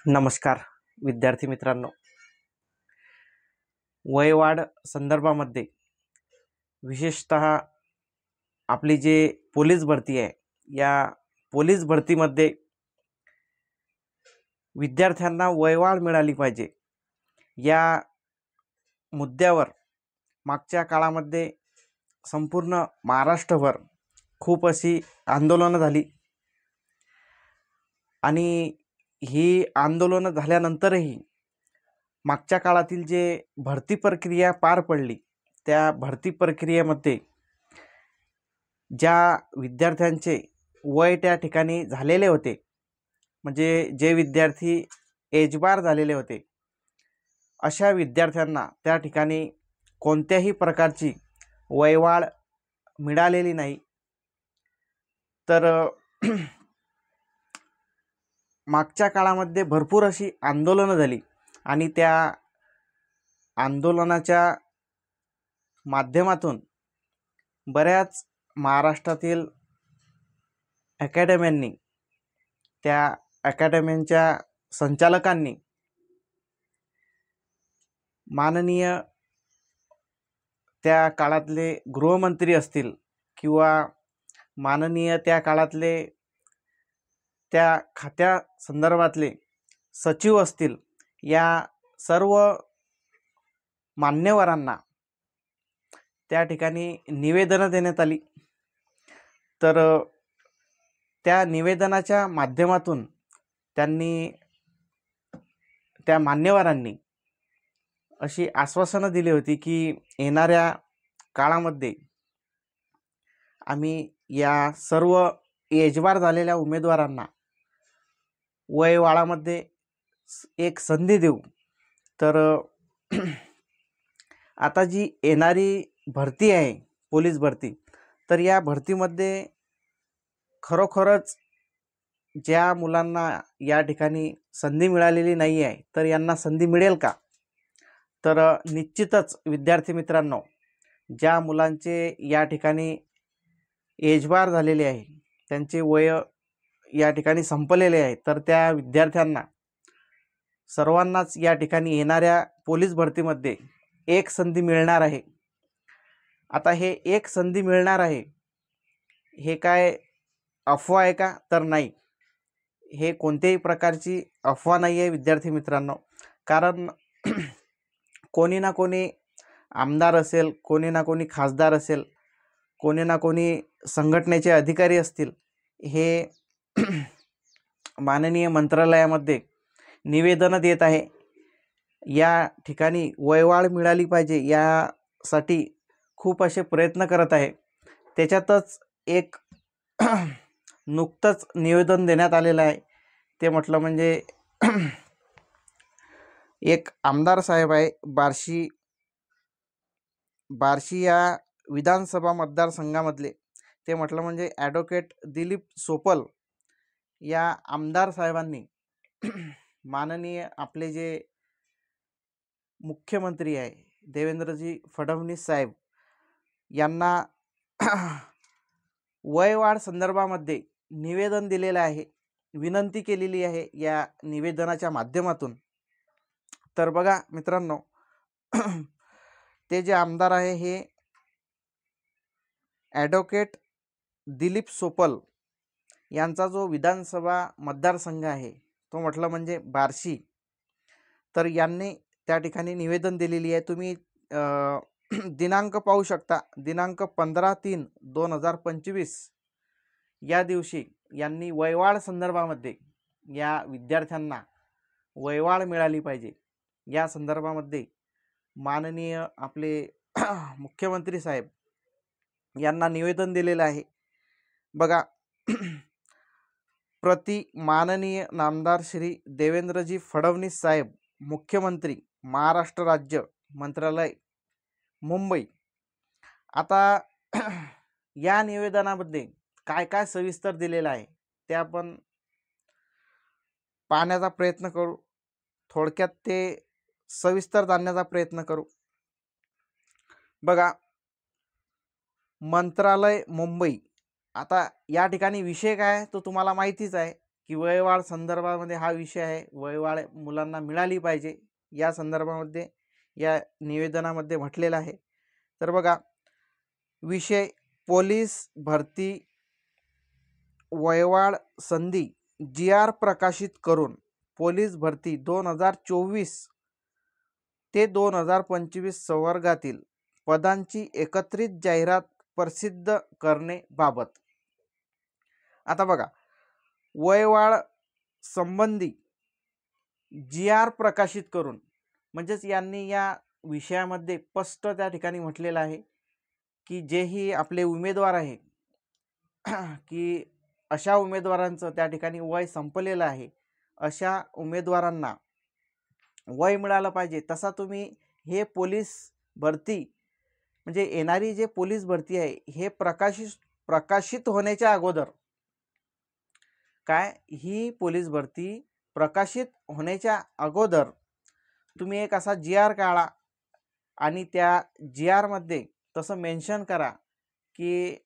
नमस्कार विद्यार्थी मित्रांनो, वयवाढ संदर्भामध्ये विशेषतः आपली जे पोलीस भरती आहे, या पोलीस भरतीमध्ये विद्यार्थ्यांना वयवाढ मिळाली पाहिजे या मुद्द्यावर मागच्या काळामध्ये संपूर्ण महाराष्ट्रभर खूप अशी आंदोलनं झाली आणि ही आंदोलनं झाल्यानंतरही मागच्या काळातील जे भरती प्रक्रिया पार पडली, त्या भरती प्रक्रियेमध्ये ज्या विद्यार्थ्यांचे वय त्या ठिकाणी झालेले होते, म्हणजे जे विद्यार्थी एजबार झालेले होते, अशा विद्यार्थ्यांना त्या ठिकाणी कोणत्याही प्रकारची वयवाढ मिळालेली नाही। तर मागच्या काळामध्ये भरपूर अशी आंदोलनं झाली आणि त्या आंदोलनाच्या माध्यमातून बऱ्याच महाराष्ट्रातील अकॅडम्यांनी, त्या अकॅडमीच्या संचालकांनी माननीय त्या काळातले गृहमंत्री असतील किंवा माननीय त्या काळातले त्या खात्या संदर्भातले सचिव असतील, या सर्व मान्यवरांना त्या ठिकाणी निवेदनं देण्यात आली। तर त्या निवेदनाच्या माध्यमातून त्यांनी, त्या मान्यवरांनी अशी आश्वासनं दिली होती की येणाऱ्या काळामध्ये आम्ही या सर्व एजबार झालेल्या उमेदवारांना वयवाढामध्ये एक संधी देऊ। तर आता जी येणारी भरती आहे, पोलीस भरती, तर या भरतीमध्ये खरोखरच ज्या मुलांना या ठिकाणी संधी मिळालेली नाही आहे, तर यांना संधी मिळेल का? तर निश्चितच विद्यार्थी मित्रांनो, ज्या मुलांचे या ठिकाणी एजबार झालेले आहे, त्यांचे वय या ठिकाणी संपलेले आहे, तर त्या विद्यार्थ्यांना सर्वांनाच या ठिकाणी येणाऱ्या पोलीस भरतीमध्ये एक संधी मिळणार आहे। आता हे एक संधी मिळणार आहे, हे काय अफवा आहे का? तर नाही, हे कोणत्याही प्रकारची अफवा नाही आहे विद्यार्थी मित्रांनो। कारण कोणी ना कोणी आमदार असेल, कोणी ना कोणी खासदार असेल, कोणी ना कोणी संघटनेचे अधिकारी असतील, हे माननीय मंत्रालयामध्ये निवेदनं देत आहे, या ठिकाणी वयवाढ मिळाली पाहिजे यासाठी खूप असे प्रयत्न करत आहे। त्याच्यातच एक नुकतंच निवेदन देण्यात आलेलं आहे, ते म्हटलं म्हणजे एक आमदार साहेब आहे बार्शी या विधानसभा मतदारसंघामधले, ते म्हटलं म्हणजे ॲडव्होकेट दिलीप सोपल या आमदार साहेबांनी माननीय आपले जे मुख्यमंत्री आहे देवेंद्रजी फडणवीस साहेब यांना वयवाढ संदर्भामध्ये निवेदन दिलेलं आहे, विनंती केलेली आहे या निवेदनाच्या माध्यमातून। तर बघा मित्रांनो, ते जे आमदार आहे हे ॲडव्होकेट दिलीप सोपल यांचा जो विधानसभा मतदारसंघ आहे, तो म्हटलं म्हणजे बार्शी, तर यांनी त्या ठिकाणी निवेदन दिलेली आहे। तुम्ही दिनांक पाहू शकता, दिनांक 15/3/2025 या दिवशी यांनी वयवाढ संदर्भामध्ये या विद्यार्थ्यांना वयवाढ मिळाली पाहिजे या संदर्भामध्ये माननीय आपले मुख्यमंत्री साहेब यांना निवेदन दिलेलं आहे। बघा, प्रति माननीय नामदार श्री देवेंद्रजी फडणवीस साहेब, मुख्यमंत्री, महाराष्ट्र राज्य, मंत्रालय, मुंबई। आता या निवेदनामध्ये काय काय सविस्तर दिलेलं आहे ते आपण पाहण्याचा प्रयत्न करू, थोडक्यात ते सविस्तर जाणण्याचा प्रयत्न करू। बघा, मंत्रालय मुंबई, आता या ठिकाणी विषय काय तो तुम्हाला माहितीच आहे की वयवाढ संदर्भामध्ये हा विषय आहे, वयवाढ मुलांना मिळाली पाहिजे या संदर्भामध्ये या निवेदनामध्ये म्हटलेलं आहे. तर बघा, विषय पोलीस भरती वयवाढ संधी GR प्रकाशित करून पोलीस भरती 2024 ते 2025 संवर्गातील पदांची एकत्रित जाहिरात प्रसिद्ध करणे बाबत. आता बघा, वयवाढ संबंधी GR प्रकाशित करून म्हणजेच यांनी या विषयामध्ये स्पष्ट त्या ठिकाणी म्हटलेलं आहे की जेही आपले उमेदवार आहे की अशा उमेदवारांचं त्या ठिकाणी वय संपलेलं आहे, अशा उमेदवारांना वय मिळालं पाहिजे. तसा तुम्ही हे पोलीस भरती म्हणजे येणारी जे पोलीस भरती आहे हे प्रकाशित होण्याच्या अगोदर काय, ही पोलीस भरती प्रकाशित होण्याच्या अगोदर तुम्ही एक असा GR काढा आणि त्या GR मध्ये तसं मेन्शन करा की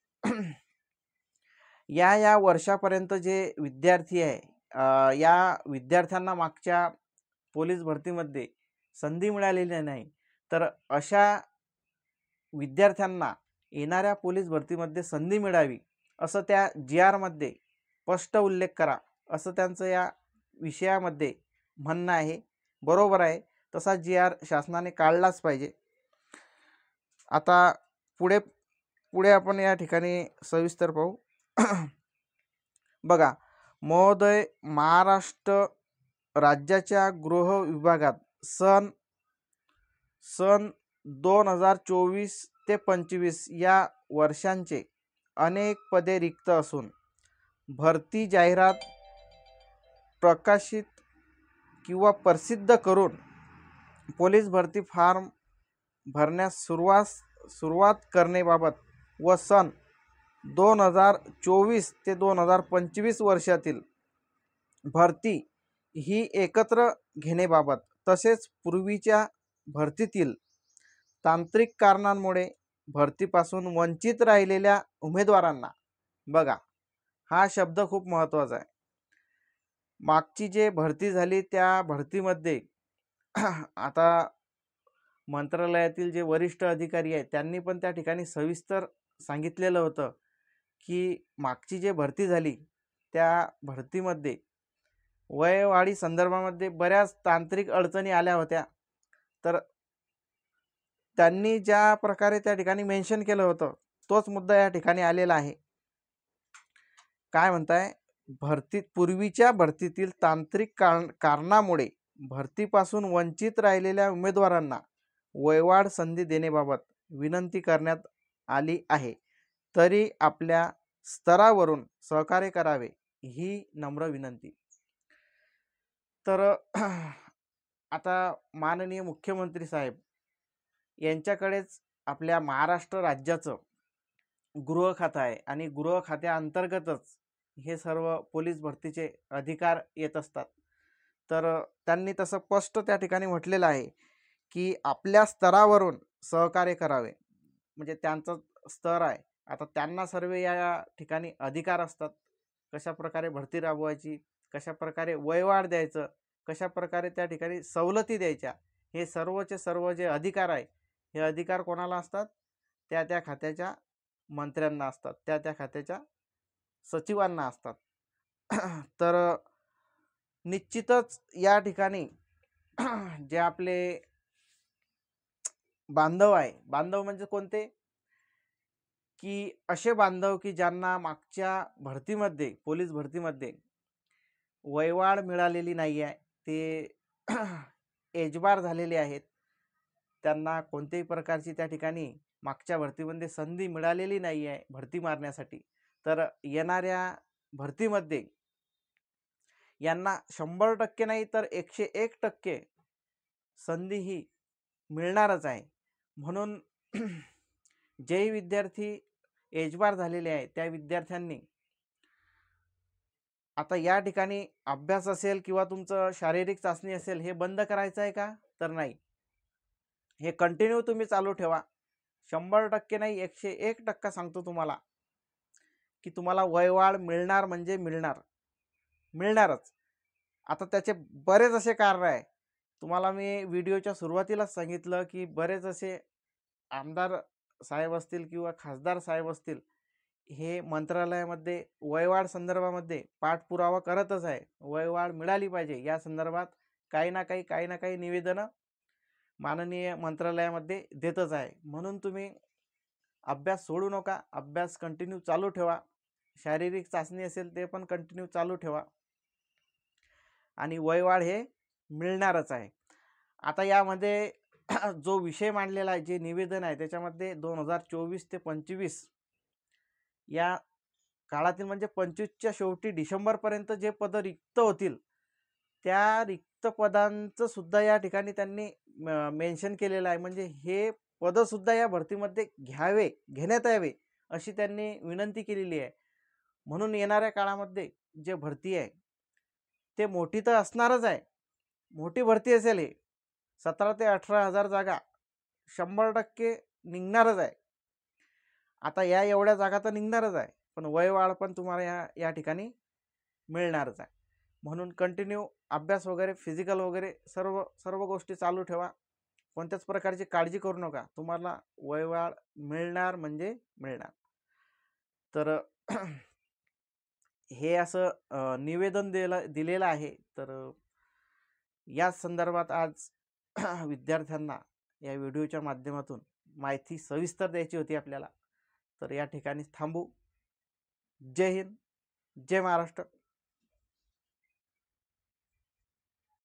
या वर्षापर्यंत जे विद्यार्थी आहे या विद्यार्थ्यांना मागच्या पोलीस भरतीमध्ये संधी मिळालेली नाही, तर अशा विद्यार्थ्यांना येणाऱ्या पोलीस भरतीमध्ये संधी मिळावी असं त्या GR मध्ये स्पष्ट उल्लेख करा, असं त्यांचं या विषयामध्ये म्हणणं आहे. बरोबर आहे, तसा GR शासनाने काढलाच पाहिजे. आता पुढे आपण या ठिकाणी सविस्तर पाहू. बघा महोदय, महाराष्ट्र राज्याच्या गृह विभागात सन 2024 ते 25 या वर्षांचे अनेक पदे रिक्त असून भरती जाहिरात प्रकाशित किंवा प्रसिद्ध करून पोलीस भरती फॉर्म भरण्यास सुरुवात करण्याबाबत व सन 2024 ते 2025 वर्षातील भरती ही एकत्र घेण्याबाबत तसेच पूर्वीच्या भरतीतील तांत्रिक कारणांमुळे भरतीपासून वंचित राहिलेल्या उमेदवारांना, बघा हा शब्द खूप महत्त्वाचा आहे, मागची जे भरती झाली त्या भरतीमध्ये आता मंत्रालयातील जे वरिष्ठ अधिकारी आहेत त्यांनी पण त्या ठिकाणी सविस्तर सांगितलेलं होतं की मागची जे भरती झाली त्या भरतीमध्ये वयवाढी संदर्भामध्ये बऱ्याच तांत्रिक अडचणी आल्या होत्या. तर त्यांनी ज्या प्रकारे त्या ठिकाणी मेन्शन केलं होतं तोच मुद्दा या ठिकाणी आलेला आहे. काय म्हणताय, पूर्वीच्या भरतीतील तांत्रिक कारणामुळे भरतीपासून वंचित राहिलेल्या उमेदवारांना वयवाढ संधी देण्याबाबत विनंती करण्यात आली आहे, तरी आपल्या स्तरावरून सहकार्य करावे ही नम्र विनंती. तर आता माननीय मुख्यमंत्री साहेब यांच्याकडेच आपल्या महाराष्ट्र राज्याचं गृह खातं आहे आणि गृह खात्याअंतर्गतच हे सर्व पोलीस भरतीचे अधिकार येत असतात. तर त्यांनी तसं स्पष्ट त्या ठिकाणी म्हटलेलं आहे की आपल्या स्तरावरून सहकार्य करावे, म्हणजे त्यांचं स्तर आहे. आता त्यांना सर्व या ठिकाणी अधिकार असतात, कशा प्रकारे भरती राबवायची, कशा प्रकारे वयवाढ द्यायचं, कशा प्रकारे त्या ठिकाणी सवलती द्यायच्या, हे सर्वचे सर्व जे अधिकार आहे हे अधिकार कोणाला असतात, त्या खात्याच्या मंत्र्यांना असतात, त्या खात्याच्या सचिवांना असतात. तर निश्चितच या ठिकाणी जे आपले बांधव आहे, बांधव म्हणजे कोणते, की असे बांधव की ज्यांना मागच्या भरतीमध्ये पोलीस भरतीमध्ये वयवाढ मिळालेली नाही आहे, ते एजबार झालेले आहेत, त्यांना कोणत्याही प्रकारची त्या ठिकाणी मागच्या भरतीमध्ये संधी मिळालेली नाही आहे भरती मारण्यासाठी. तर येणाऱ्या भरतीमध्ये यांना 100% नाही तर 101% संधी ही मिळणारच आहे. म्हणून जे विद्यार्थी एजबार झालेले आहेत त्या विद्यार्थ्यांनी आता या ठिकाणी अभ्यास असेल किंवा तुमचं शारीरिक चाचणी असेल हे बंद करायचं आहे का, तर नाही, हे कंटिन्यू तुम्ही चालू ठेवा. 100% नाही 101% सांगतो तुम्हाला की तुम्हाला वयवाढ मिळणार म्हणजे मिळणार. मिळणारच. आता त्याचे बरेच असे कारण आहे. तुम्हाला मी व्हिडिओच्या सुरुवातीलाच सांगितलं की बरेच असे आमदार साहेब असतील किंवा खासदार साहेब असतील, हे मंत्रालयामध्ये वयवाढ संदर्भामध्ये पाठपुरावा करतच आहे. वयवाढ मिळाली पाहिजे या संदर्भात काही ना काही निवेदनं माननीय मंत्रालयामध्ये देतच आहे. म्हणून तुम्ही अभ्यास सोडू नका, अभ्यास कंटिन्यू चालू ठेवा. शारीरिक चाचणी असेल ते पण कंटिन्यू चालू ठेवा आणि वयवाढ हे मिळणारच आहे. आता यामध्ये जो विषय मांडलेला आहे, जे निवेदन आहे, त्याच्यामध्ये 2024 ते 25 या काळातील म्हणजे 25च्या शेवटी डिसेंबरपर्यंत जे पद रिक्त होतील, त्या रिक्त पदांचं सुद्धा या ठिकाणी त्यांनी मेन्शन केलेलं आहे. म्हणजे हे पदसुद्धा या भरतीमध्ये घेण्यात यावे अशी त्यांनी विनंती केलेली आहे. म्हणून येणाऱ्या काळामध्ये जे भरती आहे ते मोठी तर असणारच आहे. मोठी भरती असेल, हे 17 ते 18,000 जागा 100% निघणारच आहे. आता या एवढ्या जागा तर निघणारच आहे, पण वयवाढ पण तुम्हाला या ठिकाणी मिळणारच आहे. म्हणून कंटिन्यू अभ्यास वगैरे, फिजिकल वगैरे सर्व गोष्टी चालू ठेवा. कोणत्याच प्रकारची काळजी करू नका. तुम्हाला वयवाढ मिळणार म्हणजे मिळणार. तर हे असं निवेदन दिलेलं आहे. तर या संदर्भात आज विद्यार्थ्यांना या व्हिडिओच्या माध्यमातून माहिती सविस्तर द्यायची होती आपल्याला. तर या ठिकाणी थांबू. जय हिंद, जय महाराष्ट्र.